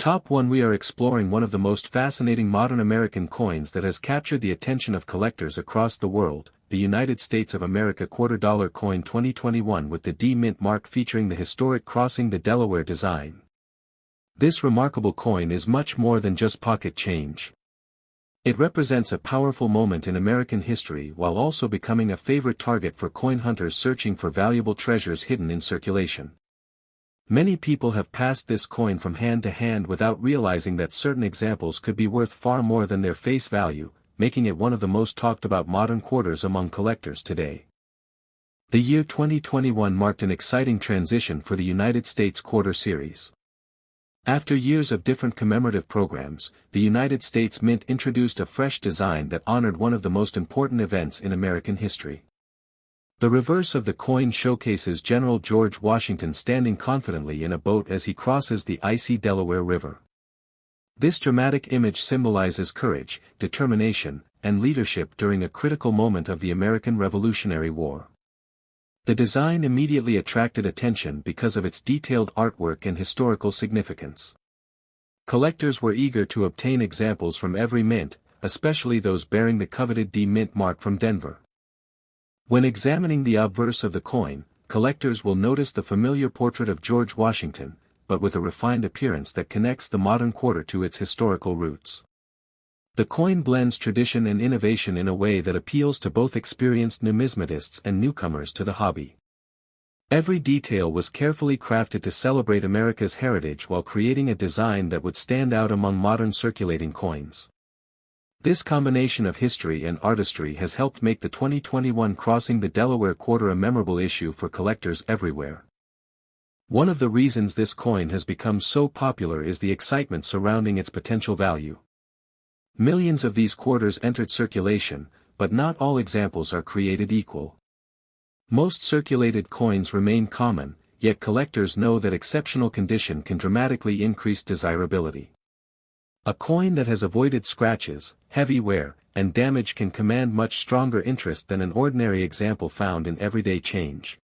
Top 1. We are exploring one of the most fascinating modern American coins that has captured the attention of collectors across the world, the United States of America $quarter coin 2021 with the D Mint mark featuring the historic Crossing the Delaware design. This remarkable coin is much more than just pocket change. It represents a powerful moment in American history while also becoming a favorite target for coin hunters searching for valuable treasures hidden in circulation. Many people have passed this coin from hand to hand without realizing that certain examples could be worth far more than their face value, making it one of the most talked about modern quarters among collectors today. The year 2021 marked an exciting transition for the United States Quarter Series. After years of different commemorative programs, the United States Mint introduced a fresh design that honored one of the most important events in American history. The reverse of the coin showcases General George Washington standing confidently in a boat as he crosses the icy Delaware River. This dramatic image symbolizes courage, determination, and leadership during a critical moment of the American Revolutionary War. The design immediately attracted attention because of its detailed artwork and historical significance. Collectors were eager to obtain examples from every mint, especially those bearing the coveted D Mint mark from Denver. When examining the obverse of the coin, collectors will notice the familiar portrait of George Washington, but with a refined appearance that connects the modern quarter to its historical roots. The coin blends tradition and innovation in a way that appeals to both experienced numismatists and newcomers to the hobby. Every detail was carefully crafted to celebrate America's heritage while creating a design that would stand out among modern circulating coins. This combination of history and artistry has helped make the 2021 Crossing the Delaware quarter a memorable issue for collectors everywhere. One of the reasons this coin has become so popular is the excitement surrounding its potential value. Millions of these quarters entered circulation, but not all examples are created equal. Most circulated coins remain common, yet collectors know that exceptional condition can dramatically increase desirability. A coin that has avoided scratches, heavy wear, and damage can command much stronger interest than an ordinary example found in everyday change.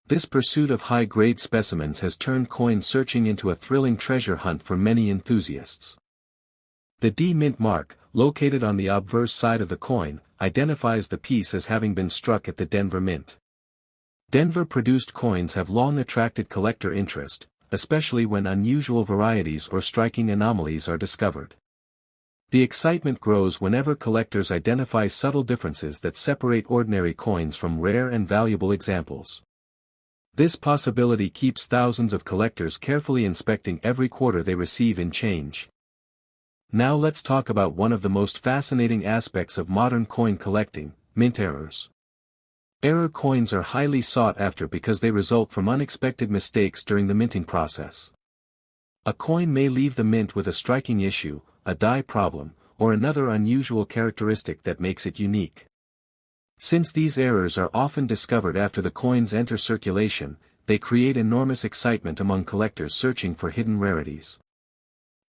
This pursuit of high-grade specimens has turned coin searching into a thrilling treasure hunt for many enthusiasts. The D Mint mark, located on the obverse side of the coin, identifies the piece as having been struck at the Denver Mint. Denver-produced coins have long attracted collector interest, especially when unusual varieties or striking anomalies are discovered. The excitement grows whenever collectors identify subtle differences that separate ordinary coins from rare and valuable examples. This possibility keeps thousands of collectors carefully inspecting every quarter they receive in change. Now let's talk about one of the most fascinating aspects of modern coin collecting, mint errors. Error coins are highly sought after because they result from unexpected mistakes during the minting process. A coin may leave the mint with a striking issue, a die problem, or another unusual characteristic that makes it unique. Since these errors are often discovered after the coins enter circulation, they create enormous excitement among collectors searching for hidden rarities.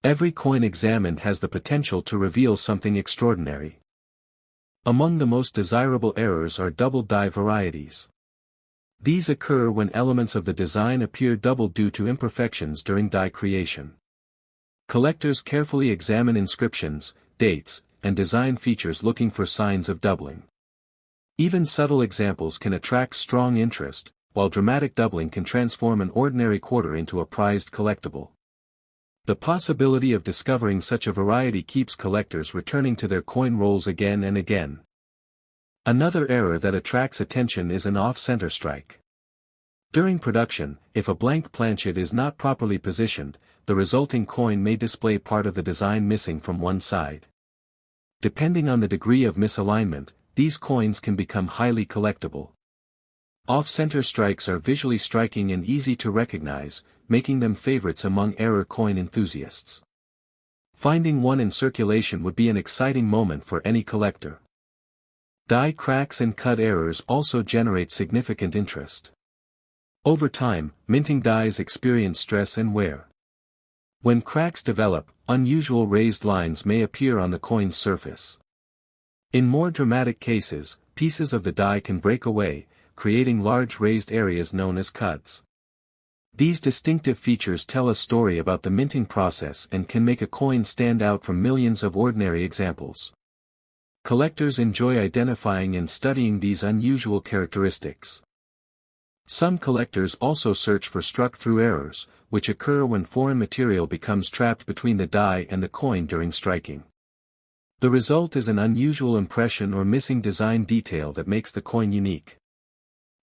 Every coin examined has the potential to reveal something extraordinary. Among the most desirable errors are double die varieties. These occur when elements of the design appear doubled due to imperfections during die creation. Collectors carefully examine inscriptions, dates, and design features looking for signs of doubling. Even subtle examples can attract strong interest, while dramatic doubling can transform an ordinary quarter into a prized collectible. The possibility of discovering such a variety keeps collectors returning to their coin rolls again and again. Another error that attracts attention is an off-center strike. During production, if a blank planchet is not properly positioned, the resulting coin may display part of the design missing from one side. Depending on the degree of misalignment, these coins can become highly collectible. Off-center strikes are visually striking and easy to recognize, making them favorites among error coin enthusiasts. Finding one in circulation would be an exciting moment for any collector. Die cracks and cut errors also generate significant interest. Over time, minting dies experience stress and wear. When cracks develop, unusual raised lines may appear on the coin's surface. In more dramatic cases, pieces of the die can break away, creating large raised areas known as cuts. These distinctive features tell a story about the minting process and can make a coin stand out from millions of ordinary examples. Collectors enjoy identifying and studying these unusual characteristics. Some collectors also search for struck-through errors, which occur when foreign material becomes trapped between the die and the coin during striking. The result is an unusual impression or missing design detail that makes the coin unique.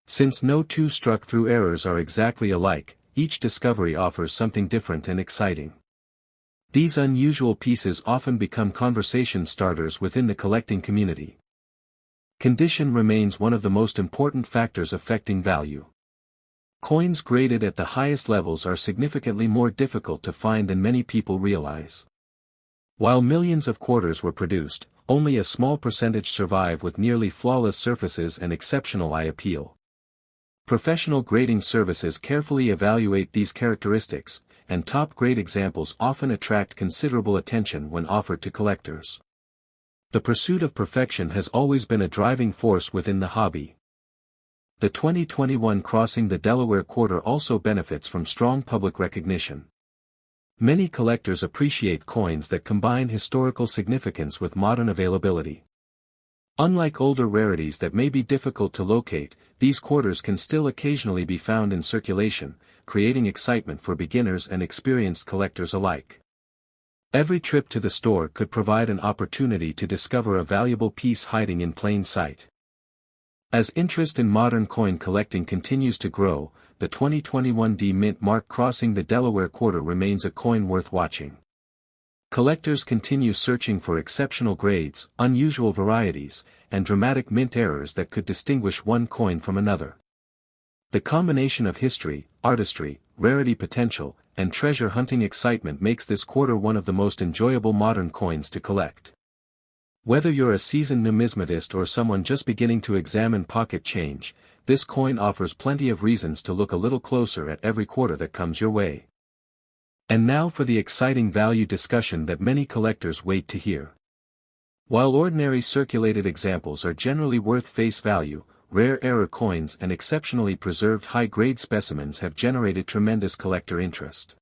Since no two struck-through errors are exactly alike, each discovery offers something different and exciting. These unusual pieces often become conversation starters within the collecting community. Condition remains one of the most important factors affecting value. Coins graded at the highest levels are significantly more difficult to find than many people realize. While millions of quarters were produced, only a small percentage survive with nearly flawless surfaces and exceptional eye appeal. Professional grading services carefully evaluate these characteristics, and top-grade examples often attract considerable attention when offered to collectors. The pursuit of perfection has always been a driving force within the hobby. The 2021 Crossing the Delaware Quarter also benefits from strong public recognition. Many collectors appreciate coins that combine historical significance with modern availability. Unlike older rarities that may be difficult to locate, these quarters can still occasionally be found in circulation, creating excitement for beginners and experienced collectors alike. Every trip to the store could provide an opportunity to discover a valuable piece hiding in plain sight. As interest in modern coin collecting continues to grow, the 2021 D-Mint Mark Crossing the Delaware Quarter remains a coin worth watching. Collectors continue searching for exceptional grades, unusual varieties, and dramatic mint errors that could distinguish one coin from another. The combination of history, artistry, rarity potential, and treasure hunting excitement makes this quarter one of the most enjoyable modern coins to collect. Whether you're a seasoned numismatist or someone just beginning to examine pocket change, this coin offers plenty of reasons to look a little closer at every quarter that comes your way. And now for the exciting value discussion that many collectors wait to hear. While ordinary circulated examples are generally worth face value, rare error coins and exceptionally preserved high-grade specimens have generated tremendous collector interest.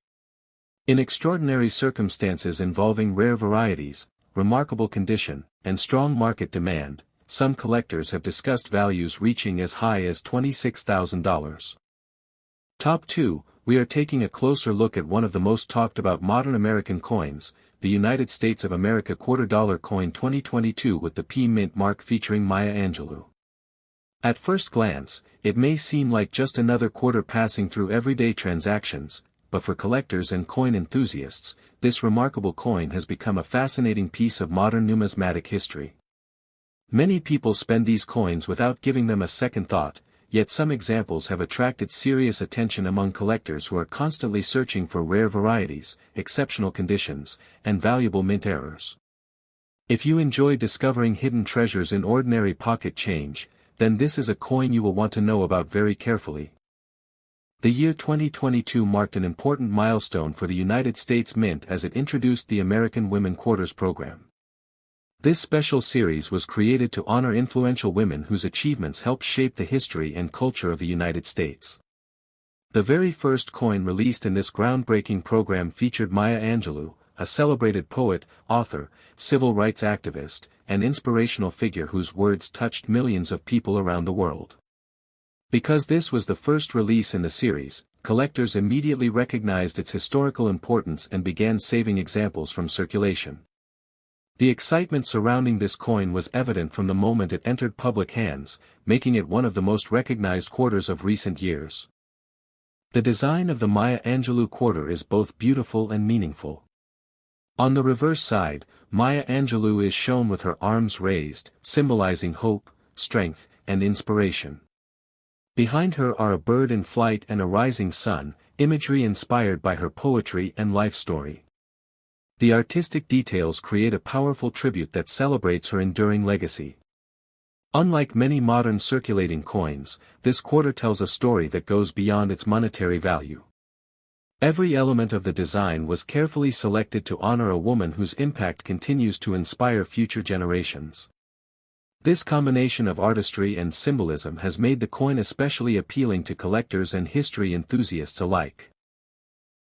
In extraordinary circumstances involving rare varieties, remarkable condition, and strong market demand, some collectors have discussed values reaching as high as $26,000. Top 2, we are taking a closer look at one of the most talked about modern American coins, the United States of America $quarter coin 2022 with the P-Mint mark featuring Maya Angelou. At first glance, it may seem like just another quarter passing through everyday transactions, but for collectors and coin enthusiasts, this remarkable coin has become a fascinating piece of modern numismatic history. Many people spend these coins without giving them a second thought, yet some examples have attracted serious attention among collectors who are constantly searching for rare varieties, exceptional conditions, and valuable mint errors. If you enjoy discovering hidden treasures in ordinary pocket change, then this is a coin you will want to know about very carefully. The year 2022 marked an important milestone for the United States Mint as it introduced the American Women Quarters program. This special series was created to honor influential women whose achievements helped shape the history and culture of the United States. The very first coin released in this groundbreaking program featured Maya Angelou, a celebrated poet, author, civil rights activist, and inspirational figure whose words touched millions of people around the world. Because this was the first release in the series, collectors immediately recognized its historical importance and began saving examples from circulation. The excitement surrounding this coin was evident from the moment it entered public hands, making it one of the most recognized quarters of recent years. The design of the Maya Angelou quarter is both beautiful and meaningful. On the reverse side, Maya Angelou is shown with her arms raised, symbolizing hope, strength, and inspiration. Behind her are a bird in flight and a rising sun, imagery inspired by her poetry and life story. The artistic details create a powerful tribute that celebrates her enduring legacy. Unlike many modern circulating coins, this quarter tells a story that goes beyond its monetary value. Every element of the design was carefully selected to honor a woman whose impact continues to inspire future generations. This combination of artistry and symbolism has made the coin especially appealing to collectors and history enthusiasts alike.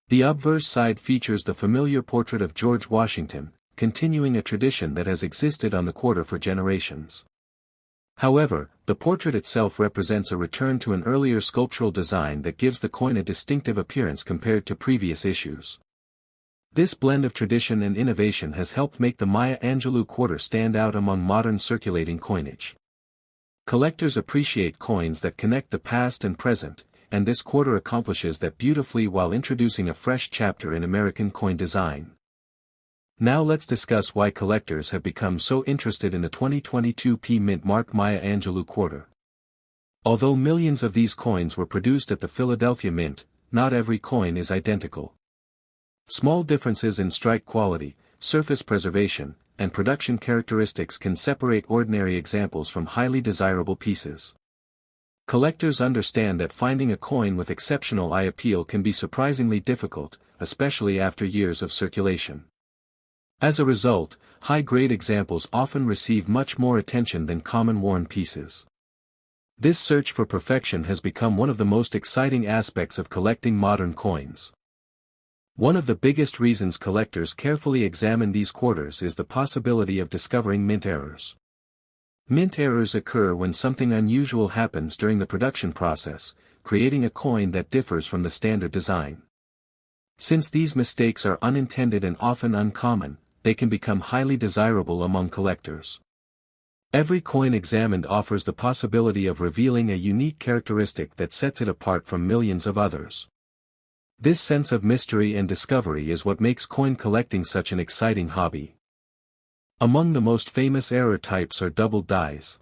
The obverse side features the familiar portrait of George Washington, continuing a tradition that has existed on the quarter for generations. However, the portrait itself represents a return to an earlier sculptural design that gives the coin a distinctive appearance compared to previous issues. This blend of tradition and innovation has helped make the Maya Angelou quarter stand out among modern circulating coinage. Collectors appreciate coins that connect the past and present, and this quarter accomplishes that beautifully while introducing a fresh chapter in American coin design. Now let's discuss why collectors have become so interested in the 2022 P Mint Mark Maya Angelou quarter. Although millions of these coins were produced at the Philadelphia Mint, not every coin is identical. Small differences in strike quality, surface preservation, and production characteristics can separate ordinary examples from highly desirable pieces. Collectors understand that finding a coin with exceptional eye appeal can be surprisingly difficult, especially after years of circulation. As a result, high-grade examples often receive much more attention than common worn pieces. This search for perfection has become one of the most exciting aspects of collecting modern coins. One of the biggest reasons collectors carefully examine these quarters is the possibility of discovering mint errors. Mint errors occur when something unusual happens during the production process, creating a coin that differs from the standard design. Since these mistakes are unintended and often uncommon, they can become highly desirable among collectors. Every coin examined offers the possibility of revealing a unique characteristic that sets it apart from millions of others. This sense of mystery and discovery is what makes coin collecting such an exciting hobby. Among the most famous error types are doubled dies.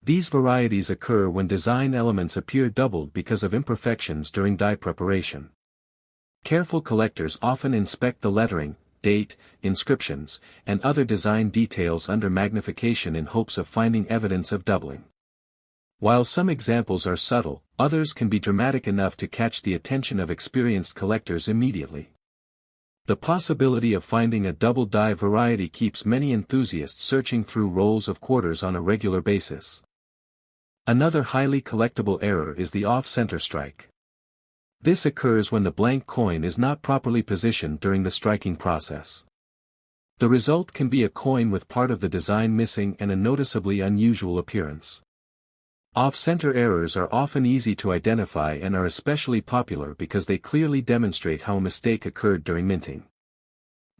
These varieties occur when design elements appear doubled because of imperfections during die preparation. Careful collectors often inspect the lettering, date, inscriptions, and other design details under magnification in hopes of finding evidence of doubling. While some examples are subtle, others can be dramatic enough to catch the attention of experienced collectors immediately. The possibility of finding a double die variety keeps many enthusiasts searching through rolls of quarters on a regular basis. Another highly collectible error is the off-center strike. This occurs when the blank coin is not properly positioned during the striking process. The result can be a coin with part of the design missing and a noticeably unusual appearance. Off-center errors are often easy to identify and are especially popular because they clearly demonstrate how a mistake occurred during minting.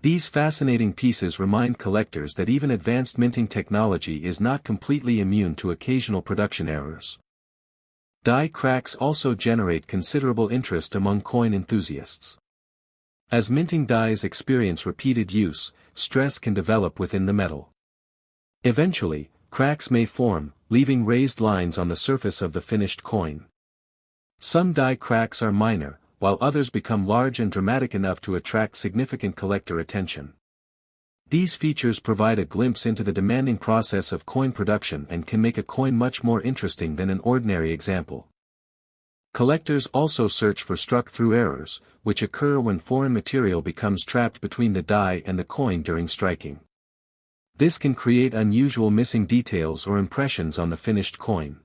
These fascinating pieces remind collectors that even advanced minting technology is not completely immune to occasional production errors. Die cracks also generate considerable interest among coin enthusiasts. As minting dies experience repeated use, stress can develop within the metal. Eventually, cracks may form, leaving raised lines on the surface of the finished coin. Some die cracks are minor, while others become large and dramatic enough to attract significant collector attention. These features provide a glimpse into the demanding process of coin production and can make a coin much more interesting than an ordinary example. Collectors also search for struck-through errors, which occur when foreign material becomes trapped between the die and the coin during striking. This can create unusual missing details or impressions on the finished coin.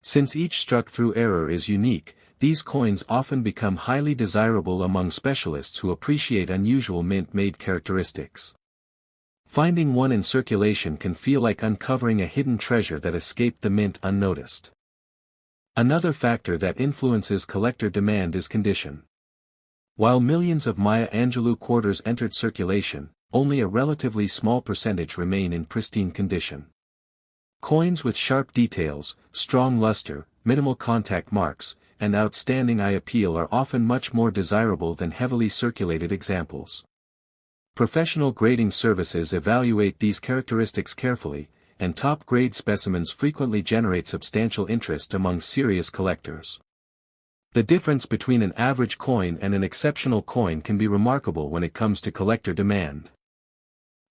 Since each struck-through error is unique, these coins often become highly desirable among specialists who appreciate unusual mint-made characteristics. Finding one in circulation can feel like uncovering a hidden treasure that escaped the mint unnoticed. Another factor that influences collector demand is condition. While millions of Maya Angelou quarters entered circulation, only a relatively small percentage remain in pristine condition. Coins with sharp details, strong luster, minimal contact marks, and outstanding eye appeal are often much more desirable than heavily circulated examples. Professional grading services evaluate these characteristics carefully, and top-grade specimens frequently generate substantial interest among serious collectors. The difference between an average coin and an exceptional coin can be remarkable when it comes to collector demand.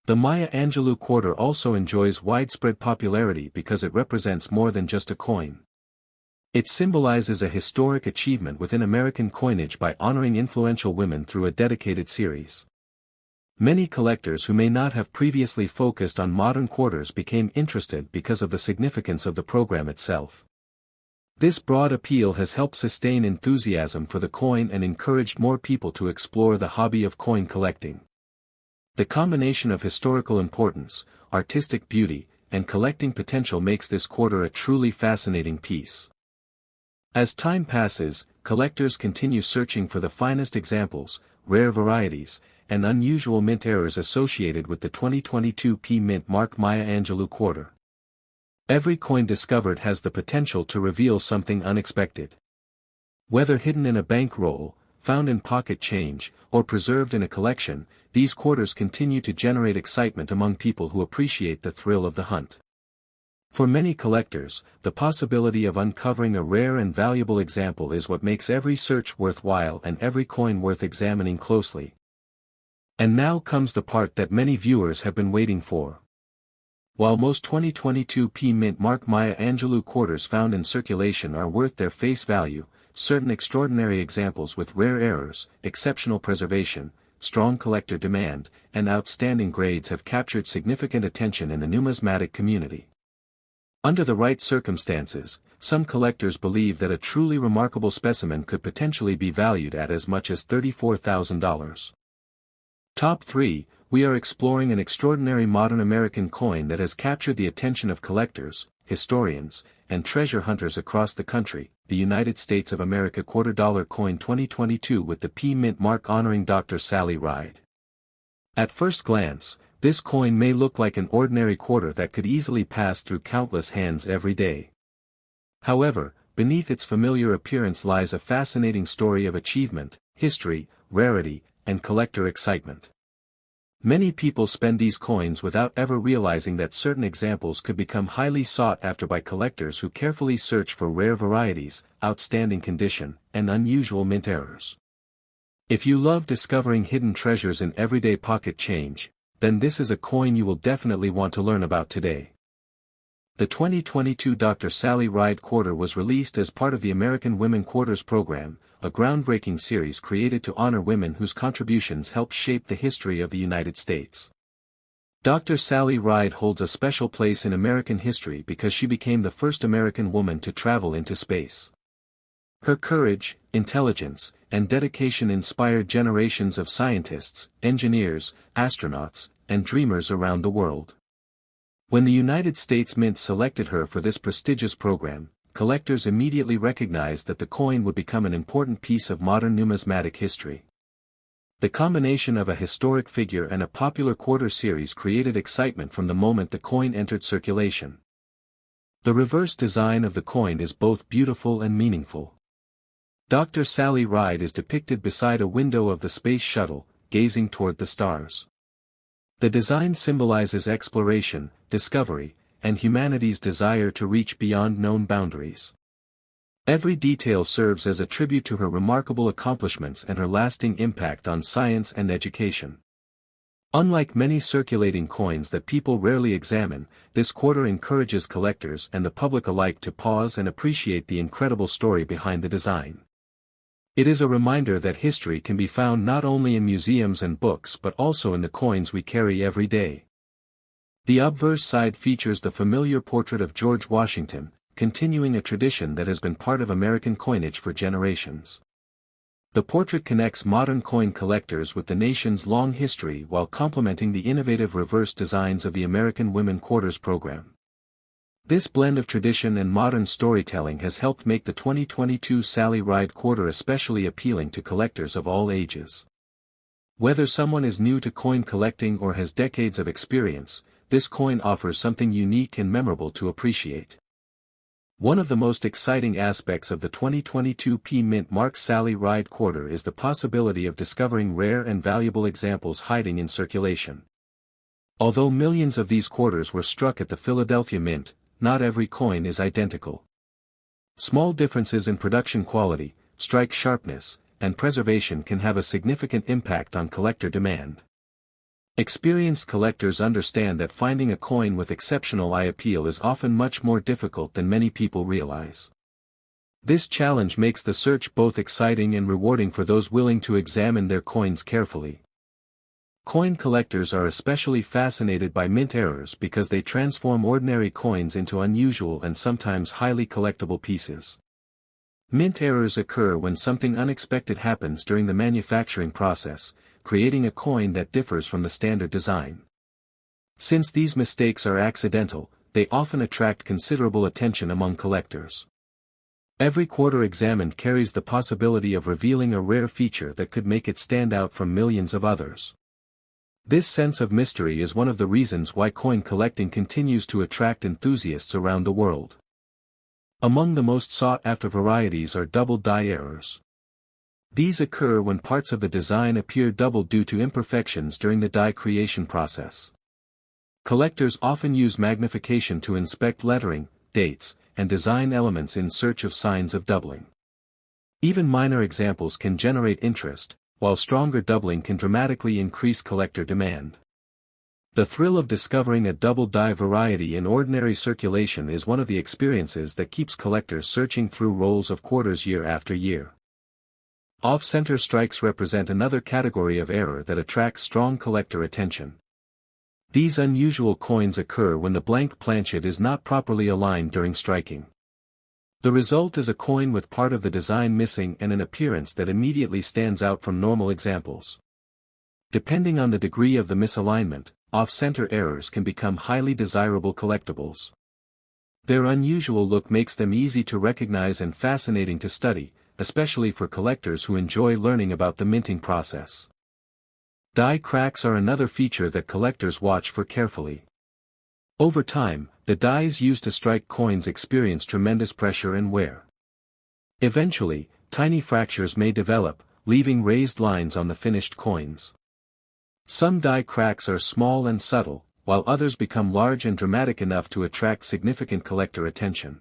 The Maya Angelou quarter also enjoys widespread popularity because it represents more than just a coin. It symbolizes a historic achievement within American coinage by honoring influential women through a dedicated series. Many collectors who may not have previously focused on modern quarters became interested because of the significance of the program itself. This broad appeal has helped sustain enthusiasm for the coin and encouraged more people to explore the hobby of coin collecting. The combination of historical importance, artistic beauty, and collecting potential makes this quarter a truly fascinating piece. As time passes, collectors continue searching for the finest examples, rare varieties, and unusual mint errors associated with the 2022 P Mint Mark Maya Angelou quarter. Every coin discovered has the potential to reveal something unexpected. Whether hidden in a bankroll, found in pocket change, or preserved in a collection, these quarters continue to generate excitement among people who appreciate the thrill of the hunt. For many collectors, the possibility of uncovering a rare and valuable example is what makes every search worthwhile and every coin worth examining closely. And now comes the part that many viewers have been waiting for. While most 2022 P Mint Mark Maya Angelou quarters found in circulation are worth their face value, certain extraordinary examples with rare errors, exceptional preservation, strong collector demand, and outstanding grades have captured significant attention in the numismatic community. Under the right circumstances, some collectors believe that a truly remarkable specimen could potentially be valued at as much as $34,000. Top 3, we are exploring an extraordinary modern American coin that has captured the attention of collectors, historians, and treasure hunters across the country, the United States of America $quarter coin 2022 with the P Mint mark honoring Dr. Sally Ride. At first glance, this coin may look like an ordinary quarter that could easily pass through countless hands every day. However, beneath its familiar appearance lies a fascinating story of achievement, history, rarity, and collector excitement. Many people spend these coins without ever realizing that certain examples could become highly sought after by collectors who carefully search for rare varieties, outstanding condition, and unusual mint errors. If you love discovering hidden treasures in everyday pocket change, then this is a coin you will definitely want to learn about today. The 2022 Dr. Sally Ride quarter was released as part of the American Women Quarters program, a groundbreaking series created to honor women whose contributions helped shape the history of the United States. Dr. Sally Ride holds a special place in American history because she became the first American woman to travel into space. Her courage, intelligence, and dedication inspired generations of scientists, engineers, astronauts, and dreamers around the world. When the United States Mint selected her for this prestigious program, collectors immediately recognized that the coin would become an important piece of modern numismatic history. The combination of a historic figure and a popular quarter series created excitement from the moment the coin entered circulation. The reverse design of the coin is both beautiful and meaningful. Dr. Sally Ride is depicted beside a window of the space shuttle, gazing toward the stars. The design symbolizes exploration, discovery, and humanity's desire to reach beyond known boundaries. Every detail serves as a tribute to her remarkable accomplishments and her lasting impact on science and education. Unlike many circulating coins that people rarely examine, this quarter encourages collectors and the public alike to pause and appreciate the incredible story behind the design. It is a reminder that history can be found not only in museums and books but also in the coins we carry every day. The obverse side features the familiar portrait of George Washington, continuing a tradition that has been part of American coinage for generations. The portrait connects modern coin collectors with the nation's long history while complementing the innovative reverse designs of the American Women Quarters program. This blend of tradition and modern storytelling has helped make the 2022 Sally Ride quarter especially appealing to collectors of all ages. Whether someone is new to coin collecting or has decades of experience, this coin offers something unique and memorable to appreciate. One of the most exciting aspects of the 2022 P Mint Mark Sally Ride quarter is the possibility of discovering rare and valuable examples hiding in circulation. Although millions of these quarters were struck at the Philadelphia Mint, not every coin is identical. Small differences in production quality, strike sharpness, and preservation can have a significant impact on collector demand. Experienced collectors understand that finding a coin with exceptional eye appeal is often much more difficult than many people realize. This challenge makes the search both exciting and rewarding for those willing to examine their coins carefully. Coin collectors are especially fascinated by mint errors because they transform ordinary coins into unusual and sometimes highly collectible pieces. Mint errors occur when something unexpected happens during the manufacturing process, creating a coin that differs from the standard design. Since these mistakes are accidental, they often attract considerable attention among collectors. Every quarter examined carries the possibility of revealing a rare feature that could make it stand out from millions of others. This sense of mystery is one of the reasons why coin collecting continues to attract enthusiasts around the world. Among the most sought-after varieties are double die errors. These occur when parts of the design appear doubled due to imperfections during the die creation process. Collectors often use magnification to inspect lettering, dates, and design elements in search of signs of doubling. Even minor examples can generate interest, while stronger doubling can dramatically increase collector demand. The thrill of discovering a double die variety in ordinary circulation is one of the experiences that keeps collectors searching through rolls of quarters year after year. Off-center strikes represent another category of error that attracts strong collector attention. These unusual coins occur when the blank planchet is not properly aligned during striking. The result is a coin with part of the design missing and an appearance that immediately stands out from normal examples. Depending on the degree of the misalignment, off-center errors can become highly desirable collectibles. Their unusual look makes them easy to recognize and fascinating to study, especially for collectors who enjoy learning about the minting process. Die cracks are another feature that collectors watch for carefully. Over time, the dies used to strike coins experience tremendous pressure and wear. Eventually, tiny fractures may develop, leaving raised lines on the finished coins. Some die cracks are small and subtle, while others become large and dramatic enough to attract significant collector attention.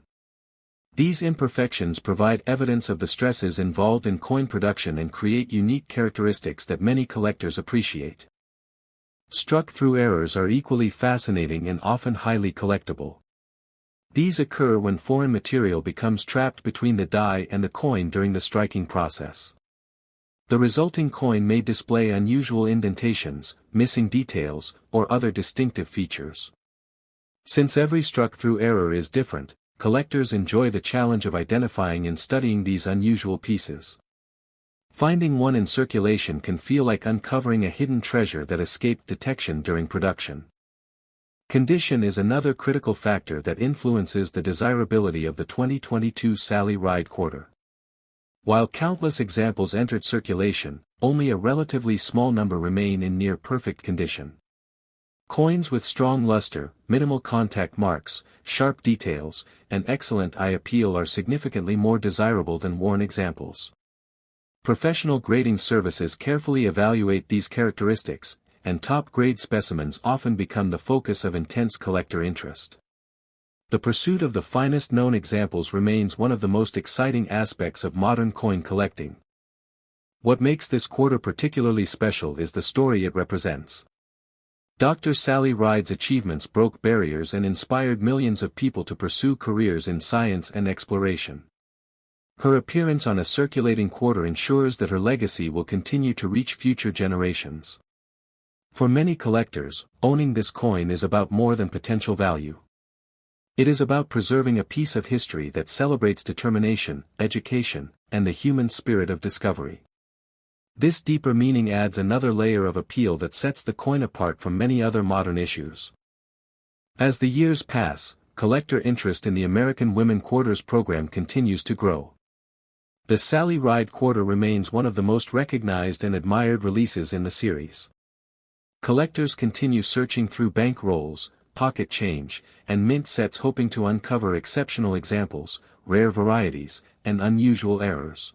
These imperfections provide evidence of the stresses involved in coin production and create unique characteristics that many collectors appreciate. Struck-through errors are equally fascinating and often highly collectible. These occur when foreign material becomes trapped between the die and the coin during the striking process. The resulting coin may display unusual indentations, missing details, or other distinctive features. Since every struck-through error is different, collectors enjoy the challenge of identifying and studying these unusual pieces. Finding one in circulation can feel like uncovering a hidden treasure that escaped detection during production. Condition is another critical factor that influences the desirability of the 2022 Sally Ride quarter. While countless examples entered circulation, only a relatively small number remain in near-perfect condition. Coins with strong luster, minimal contact marks, sharp details, and excellent eye appeal are significantly more desirable than worn examples. Professional grading services carefully evaluate these characteristics, and top-grade specimens often become the focus of intense collector interest. The pursuit of the finest known examples remains one of the most exciting aspects of modern coin collecting. What makes this quarter particularly special is the story it represents. Dr. Sally Ride's achievements broke barriers and inspired millions of people to pursue careers in science and exploration. Her appearance on a circulating quarter ensures that her legacy will continue to reach future generations. For many collectors, owning this coin is about more than potential value. It is about preserving a piece of history that celebrates determination, education, and the human spirit of discovery. This deeper meaning adds another layer of appeal that sets the coin apart from many other modern issues. As the years pass, collector interest in the American Women Quarters program continues to grow. The Sally Ride Quarter remains one of the most recognized and admired releases in the series. Collectors continue searching through bank rolls, pocket change, and mint sets hoping to uncover exceptional examples, rare varieties, and unusual errors.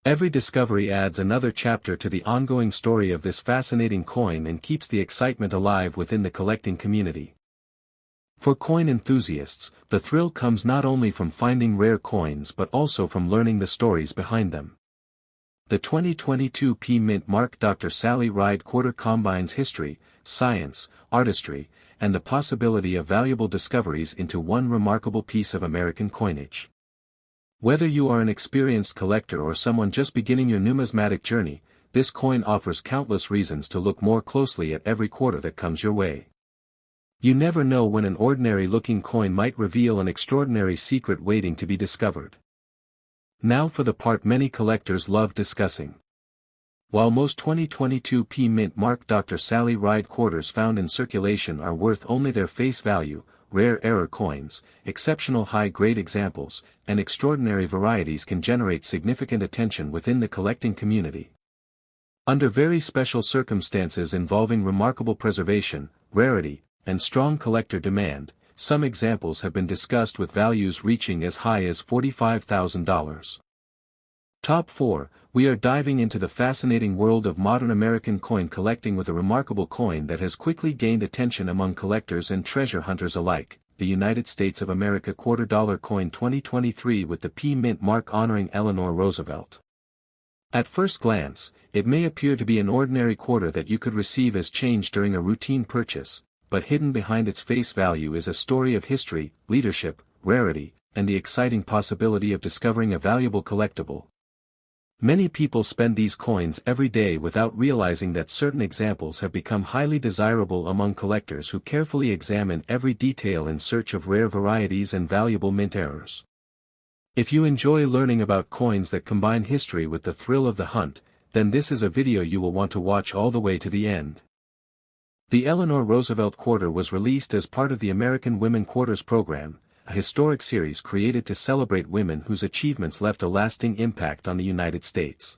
Every discovery adds another chapter to the ongoing story of this fascinating coin and keeps the excitement alive within the collecting community. For coin enthusiasts, the thrill comes not only from finding rare coins but also from learning the stories behind them. The 2022 P Mint Mark Dr. Sally Ride Quarter combines history, science, artistry, and the possibility of valuable discoveries into one remarkable piece of American coinage. Whether you are an experienced collector or someone just beginning your numismatic journey, this coin offers countless reasons to look more closely at every quarter that comes your way. You never know when an ordinary-looking coin might reveal an extraordinary secret waiting to be discovered. Now for the part many collectors love discussing. While most 2022 P-Mint marked Dr. Sally Ride quarters found in circulation are worth only their face value, rare error coins, exceptional high-grade examples, and extraordinary varieties can generate significant attention within the collecting community. Under very special circumstances involving remarkable preservation, rarity, and strong collector demand, some examples have been discussed with values reaching as high as $45,000. Top 4, we are diving into the fascinating world of modern American coin collecting with a remarkable coin that has quickly gained attention among collectors and treasure hunters alike, the United States of America $quarter coin 2023 with the P-Mint mark honoring Eleanor Roosevelt. At first glance, it may appear to be an ordinary quarter that you could receive as change during a routine purchase, but hidden behind its face value is a story of history, leadership, rarity, and the exciting possibility of discovering a valuable collectible. Many people spend these coins every day without realizing that certain examples have become highly desirable among collectors who carefully examine every detail in search of rare varieties and valuable mint errors. If you enjoy learning about coins that combine history with the thrill of the hunt, then this is a video you will want to watch all the way to the end. The Eleanor Roosevelt Quarter was released as part of the American Women Quarters program, a historic series created to celebrate women whose achievements left a lasting impact on the United States.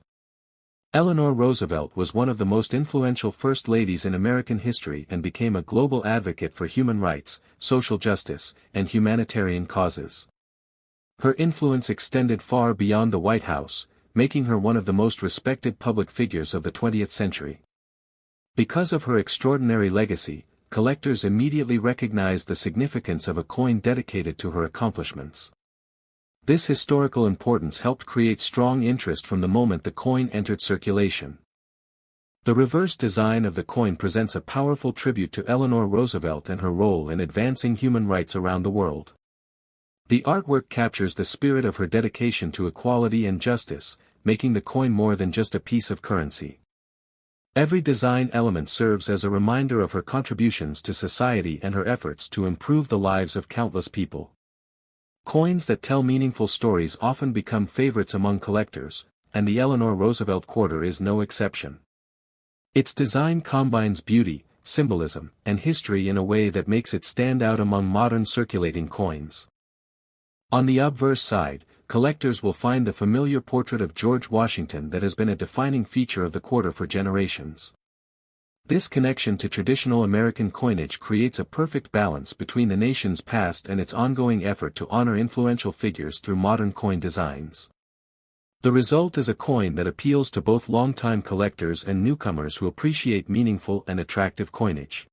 Eleanor Roosevelt was one of the most influential first ladies in American history and became a global advocate for human rights, social justice, and humanitarian causes. Her influence extended far beyond the White House, making her one of the most respected public figures of the 20th century. Because of her extraordinary legacy, collectors immediately recognized the significance of a coin dedicated to her accomplishments. This historical importance helped create strong interest from the moment the coin entered circulation. The reverse design of the coin presents a powerful tribute to Eleanor Roosevelt and her role in advancing human rights around the world. The artwork captures the spirit of her dedication to equality and justice, making the coin more than just a piece of currency. Every design element serves as a reminder of her contributions to society and her efforts to improve the lives of countless people. Coins that tell meaningful stories often become favorites among collectors, and the Eleanor Roosevelt Quarter is no exception. Its design combines beauty, symbolism, and history in a way that makes it stand out among modern circulating coins. On the obverse side, collectors will find the familiar portrait of George Washington that has been a defining feature of the quarter for generations. This connection to traditional American coinage creates a perfect balance between the nation's past and its ongoing effort to honor influential figures through modern coin designs. The result is a coin that appeals to both longtime collectors and newcomers who appreciate meaningful and attractive coinage.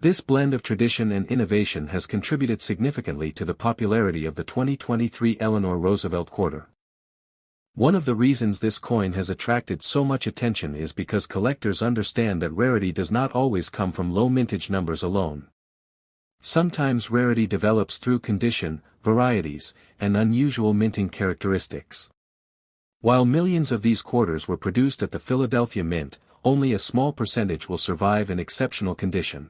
This blend of tradition and innovation has contributed significantly to the popularity of the 2023 Eleanor Roosevelt Quarter. One of the reasons this coin has attracted so much attention is because collectors understand that rarity does not always come from low mintage numbers alone. Sometimes rarity develops through condition, varieties, and unusual minting characteristics. While millions of these quarters were produced at the Philadelphia Mint, only a small percentage will survive in exceptional condition.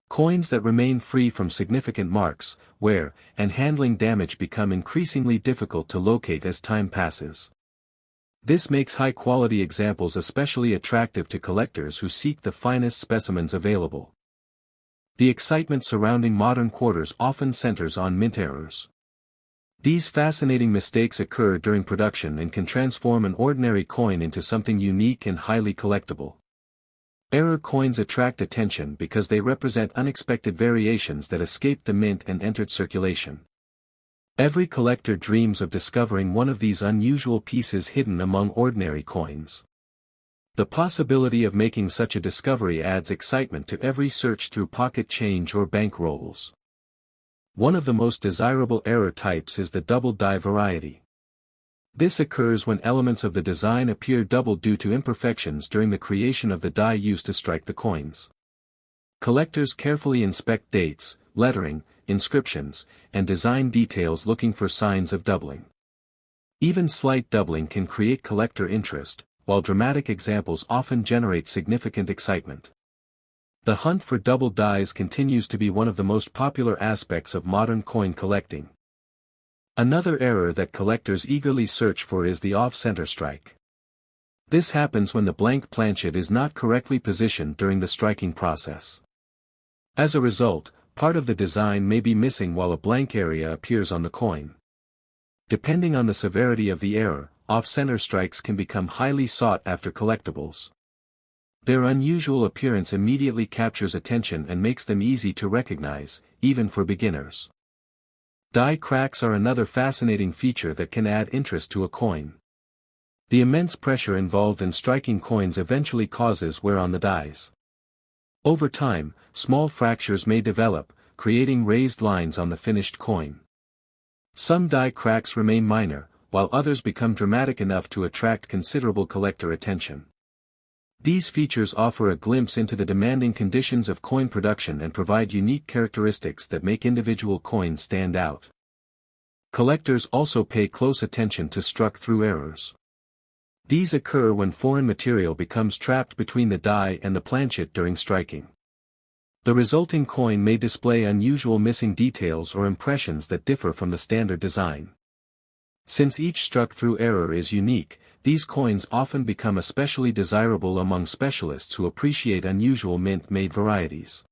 Coins that remain free from significant marks, wear, and handling damage become increasingly difficult to locate as time passes. This makes high-quality examples especially attractive to collectors who seek the finest specimens available. The excitement surrounding modern quarters often centers on mint errors. These fascinating mistakes occur during production and can transform an ordinary coin into something unique and highly collectible. Error coins attract attention because they represent unexpected variations that escaped the mint and entered circulation. Every collector dreams of discovering one of these unusual pieces hidden among ordinary coins. The possibility of making such a discovery adds excitement to every search through pocket change or bank rolls. One of the most desirable error types is the double die variety. This occurs when elements of the design appear doubled due to imperfections during the creation of the die used to strike the coins. Collectors carefully inspect dates, lettering, inscriptions, and design details looking for signs of doubling. Even slight doubling can create collector interest, while dramatic examples often generate significant excitement. The hunt for double dies continues to be one of the most popular aspects of modern coin collecting. Another error that collectors eagerly search for is the off-center strike. This happens when the blank planchet is not correctly positioned during the striking process. As a result, part of the design may be missing while a blank area appears on the coin. Depending on the severity of the error, off-center strikes can become highly sought-after collectibles. Their unusual appearance immediately captures attention and makes them easy to recognize, even for beginners. Die cracks are another fascinating feature that can add interest to a coin. The immense pressure involved in striking coins eventually causes wear on the dies. Over time, small fractures may develop, creating raised lines on the finished coin. Some die cracks remain minor, while others become dramatic enough to attract considerable collector attention. These features offer a glimpse into the demanding conditions of coin production and provide unique characteristics that make individual coins stand out. Collectors also pay close attention to struck-through errors. These occur when foreign material becomes trapped between the die and the planchet during striking. The resulting coin may display unusual missing details or impressions that differ from the standard design. Since each struck-through error is unique, these coins often become especially desirable among specialists who appreciate unusual mint-made varieties.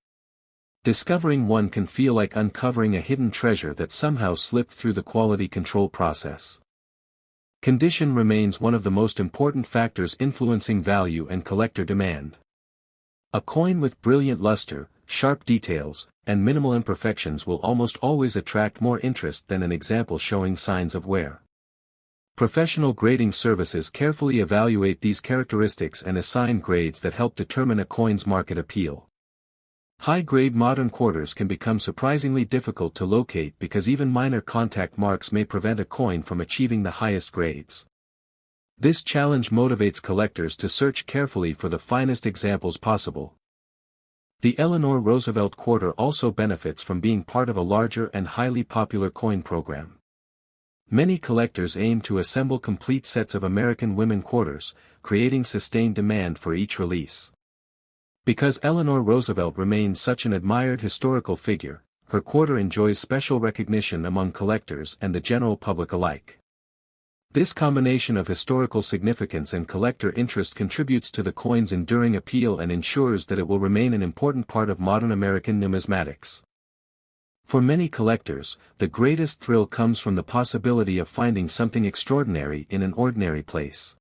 Discovering one can feel like uncovering a hidden treasure that somehow slipped through the quality control process. Condition remains one of the most important factors influencing value and collector demand. A coin with brilliant luster, sharp details, and minimal imperfections will almost always attract more interest than an example showing signs of wear. Professional grading services carefully evaluate these characteristics and assign grades that help determine a coin's market appeal. High-grade modern quarters can become surprisingly difficult to locate because even minor contact marks may prevent a coin from achieving the highest grades. This challenge motivates collectors to search carefully for the finest examples possible. The Eleanor Roosevelt quarter also benefits from being part of a larger and highly popular coin program. Many collectors aim to assemble complete sets of American women quarters, creating sustained demand for each release. Because Eleanor Roosevelt remains such an admired historical figure, her quarter enjoys special recognition among collectors and the general public alike. This combination of historical significance and collector interest contributes to the coin's enduring appeal and ensures that it will remain an important part of modern American numismatics. For many collectors, the greatest thrill comes from the possibility of finding something extraordinary in an ordinary place.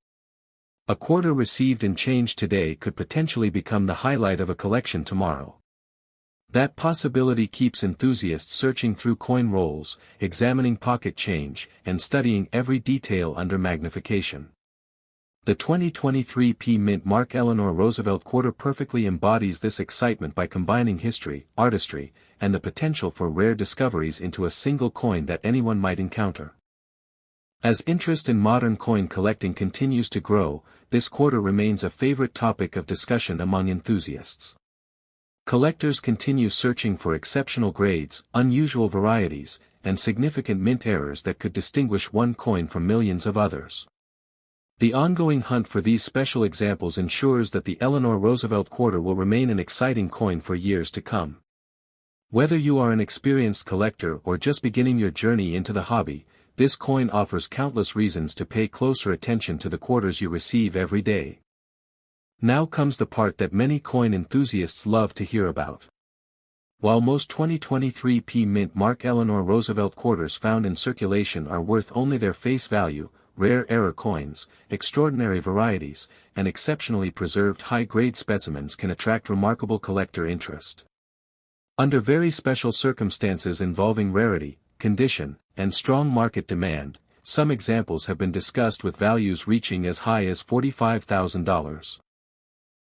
A quarter received in change today could potentially become the highlight of a collection tomorrow. That possibility keeps enthusiasts searching through coin rolls, examining pocket change, and studying every detail under magnification. The 2023 P Mint Mark Eleanor Roosevelt quarter perfectly embodies this excitement by combining history, artistry, and the potential for rare discoveries into a single coin that anyone might encounter. As interest in modern coin collecting continues to grow, this quarter remains a favorite topic of discussion among enthusiasts. Collectors continue searching for exceptional grades, unusual varieties, and significant mint errors that could distinguish one coin from millions of others. The ongoing hunt for these special examples ensures that the Eleanor Roosevelt quarter will remain an exciting coin for years to come. Whether you are an experienced collector or just beginning your journey into the hobby, this coin offers countless reasons to pay closer attention to the quarters you receive every day. Now comes the part that many coin enthusiasts love to hear about. While most 2023 P Mint Mark Eleanor Roosevelt quarters found in circulation are worth only their face value, rare error coins, extraordinary varieties, and exceptionally preserved high-grade specimens can attract remarkable collector interest. Under very special circumstances involving rarity, condition, and strong market demand, some examples have been discussed with values reaching as high as $45,000.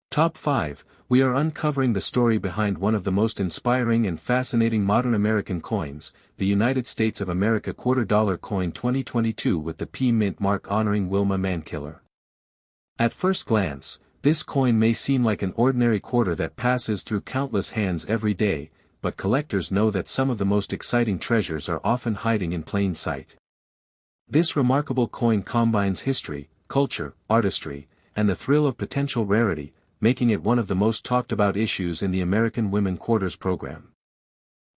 Top 5, we are uncovering the story behind one of the most inspiring and fascinating modern American coins, the United States of America $quarter coin 2022 with the P Mint mark honoring Wilma Mankiller. At first glance, this coin may seem like an ordinary quarter that passes through countless hands every day, but collectors know that some of the most exciting treasures are often hiding in plain sight. This remarkable coin combines history, culture, artistry, and the thrill of potential rarity, making it one of the most talked about issues in the American Women Quarters program.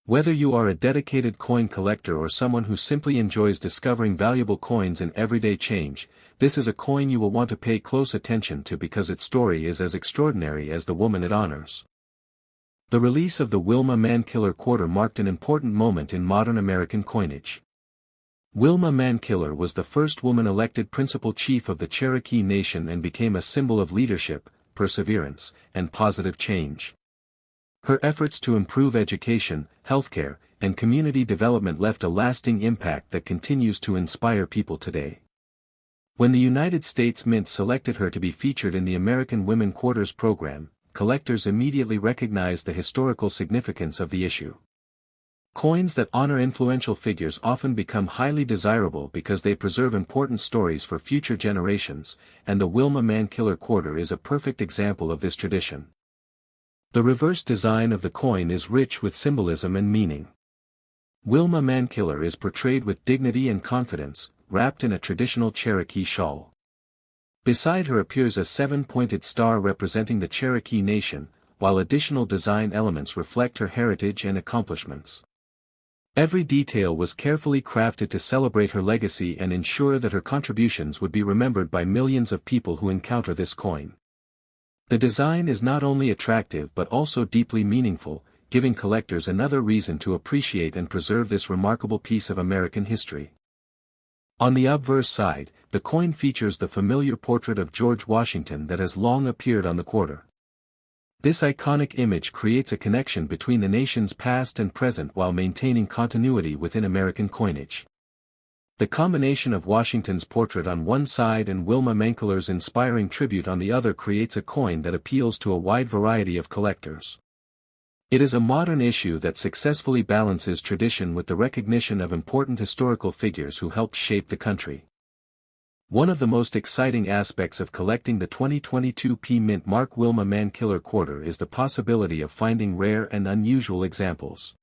Whether you are a dedicated coin collector or someone who simply enjoys discovering valuable coins in everyday change, this is a coin you will want to pay close attention to because its story is as extraordinary as the woman it honors. The release of the Wilma Mankiller quarter marked an important moment in modern American coinage. Wilma Mankiller was the first woman elected principal chief of the Cherokee Nation and became a symbol of leadership, perseverance, and positive change. Her efforts to improve education, healthcare, and community development left a lasting impact that continues to inspire people today. When the United States Mint selected her to be featured in the American Women Quarters program, collectors immediately recognized the historical significance of the issue. Coins that honor influential figures often become highly desirable because they preserve important stories for future generations, and the Wilma Mankiller quarter is a perfect example of this tradition. The reverse design of the coin is rich with symbolism and meaning. Wilma Mankiller is portrayed with dignity and confidence, wrapped in a traditional Cherokee shawl. Beside her appears a 7-pointed star representing the Cherokee Nation, while additional design elements reflect her heritage and accomplishments. Every detail was carefully crafted to celebrate her legacy and ensure that her contributions would be remembered by millions of people who encounter this coin. The design is not only attractive but also deeply meaningful, giving collectors another reason to appreciate and preserve this remarkable piece of American history. On the obverse side, the coin features the familiar portrait of George Washington that has long appeared on the quarter. This iconic image creates a connection between the nation's past and present while maintaining continuity within American coinage. The combination of Washington's portrait on one side and Wilma Mankiller's inspiring tribute on the other creates a coin that appeals to a wide variety of collectors. It is a modern issue that successfully balances tradition with the recognition of important historical figures who helped shape the country. One of the most exciting aspects of collecting the 2022 P Mint Mark Wilma Mankiller quarter is the possibility of finding rare and unusual examples.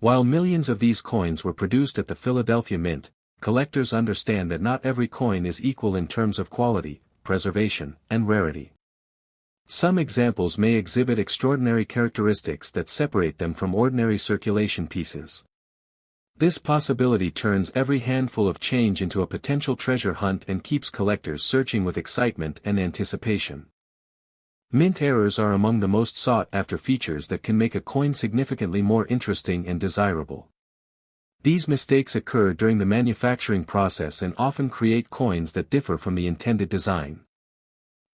While millions of these coins were produced at the Philadelphia Mint, collectors understand that not every coin is equal in terms of quality, preservation, and rarity. Some examples may exhibit extraordinary characteristics that separate them from ordinary circulation pieces. This possibility turns every handful of change into a potential treasure hunt and keeps collectors searching with excitement and anticipation. Mint errors are among the most sought-after features that can make a coin significantly more interesting and desirable. These mistakes occur during the manufacturing process and often create coins that differ from the intended design.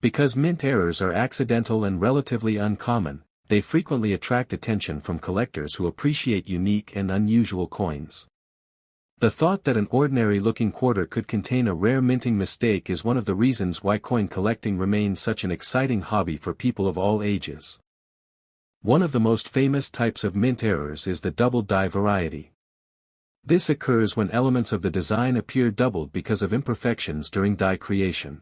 Because mint errors are accidental and relatively uncommon, they frequently attract attention from collectors who appreciate unique and unusual coins. The thought that an ordinary-looking quarter could contain a rare minting mistake is one of the reasons why coin collecting remains such an exciting hobby for people of all ages. One of the most famous types of mint errors is the double die variety. This occurs when elements of the design appear doubled because of imperfections during die creation.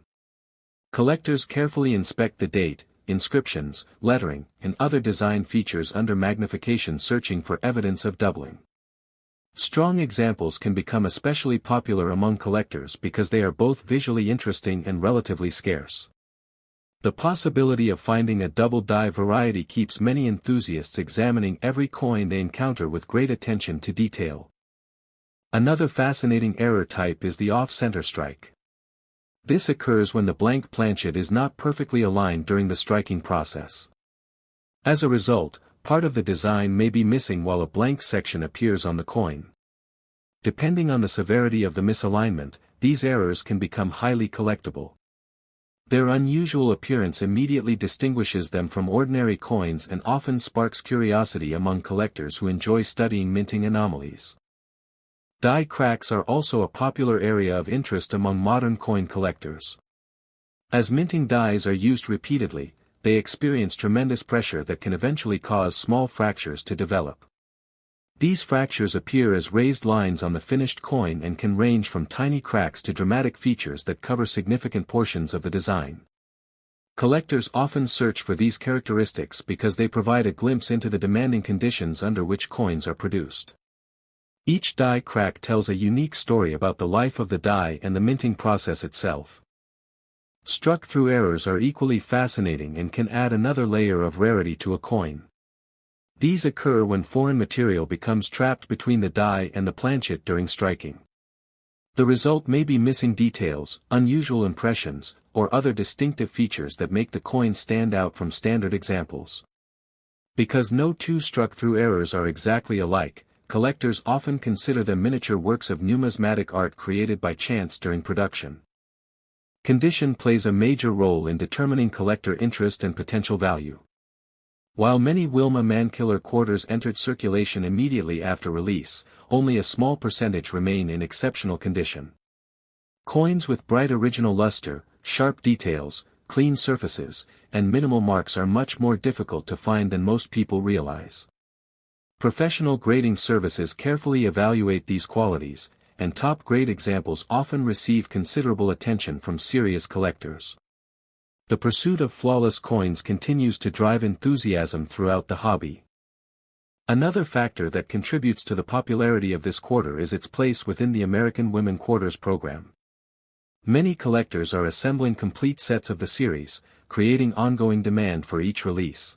Collectors carefully inspect the date, inscriptions, lettering, and other design features under magnification searching for evidence of doubling. Strong examples can become especially popular among collectors because they are both visually interesting and relatively scarce. The possibility of finding a double die variety keeps many enthusiasts examining every coin they encounter with great attention to detail. Another fascinating error type is the off-center strike. This occurs when the blank planchet is not perfectly aligned during the striking process. As a result, part of the design may be missing while a blank section appears on the coin. Depending on the severity of the misalignment, these errors can become highly collectible. Their unusual appearance immediately distinguishes them from ordinary coins and often sparks curiosity among collectors who enjoy studying minting anomalies. Die cracks are also a popular area of interest among modern coin collectors. As minting dies are used repeatedly, they experience tremendous pressure that can eventually cause small fractures to develop. These fractures appear as raised lines on the finished coin and can range from tiny cracks to dramatic features that cover significant portions of the design. Collectors often search for these characteristics because they provide a glimpse into the demanding conditions under which coins are produced. Each die crack tells a unique story about the life of the die and the minting process itself. Struck-through errors are equally fascinating and can add another layer of rarity to a coin. These occur when foreign material becomes trapped between the die and the planchet during striking. The result may be missing details, unusual impressions, or other distinctive features that make the coin stand out from standard examples. Because no two struck-through errors are exactly alike, collectors often consider them miniature works of numismatic art created by chance during production. Condition plays a major role in determining collector interest and potential value. While many Wilma Mankiller quarters entered circulation immediately after release, only a small percentage remain in exceptional condition. Coins with bright original luster, sharp details, clean surfaces, and minimal marks are much more difficult to find than most people realize. Professional grading services carefully evaluate these qualities, and top-grade examples often receive considerable attention from serious collectors. The pursuit of flawless coins continues to drive enthusiasm throughout the hobby. Another factor that contributes to the popularity of this quarter is its place within the American Women Quarters program. Many collectors are assembling complete sets of the series, creating ongoing demand for each release.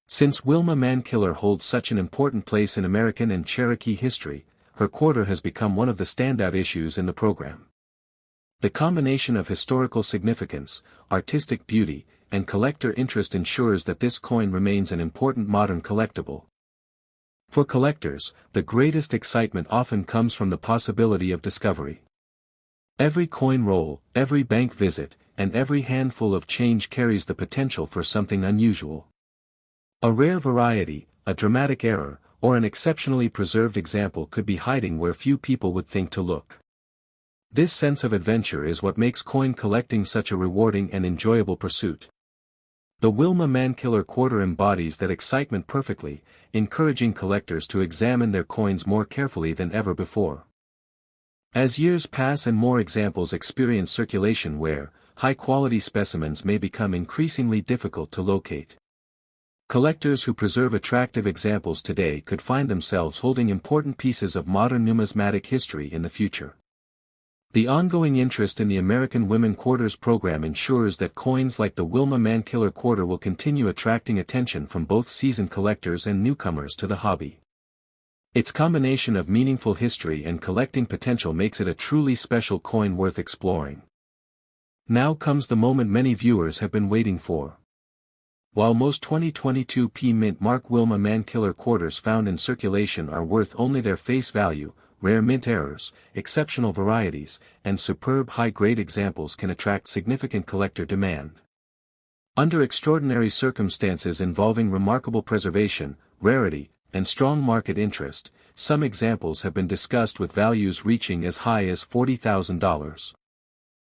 Since Wilma Mankiller holds such an important place in American and Cherokee history, her quarter has become one of the standout issues in the program. The combination of historical significance, artistic beauty, and collector interest ensures that this coin remains an important modern collectible. For collectors, the greatest excitement often comes from the possibility of discovery. Every coin roll, every bank visit, and every handful of change carries the potential for something unusual. A rare variety, a dramatic error, or an exceptionally preserved example could be hiding where few people would think to look. This sense of adventure is what makes coin collecting such a rewarding and enjoyable pursuit. The Wilma Mankiller quarter embodies that excitement perfectly, encouraging collectors to examine their coins more carefully than ever before. As years pass and more examples experience circulation where, high-quality specimens may become increasingly difficult to locate. Collectors who preserve attractive examples today could find themselves holding important pieces of modern numismatic history in the future. The ongoing interest in the American Women Quarters program ensures that coins like the Wilma Mankiller quarter will continue attracting attention from both seasoned collectors and newcomers to the hobby. Its combination of meaningful history and collecting potential makes it a truly special coin worth exploring. Now comes the moment many viewers have been waiting for. While most 2022 P-Mint Mark Wilma Mankiller quarters found in circulation are worth only their face value, rare mint errors, exceptional varieties, and superb high-grade examples can attract significant collector demand. Under extraordinary circumstances involving remarkable preservation, rarity, and strong market interest, some examples have been discussed with values reaching as high as $40,000.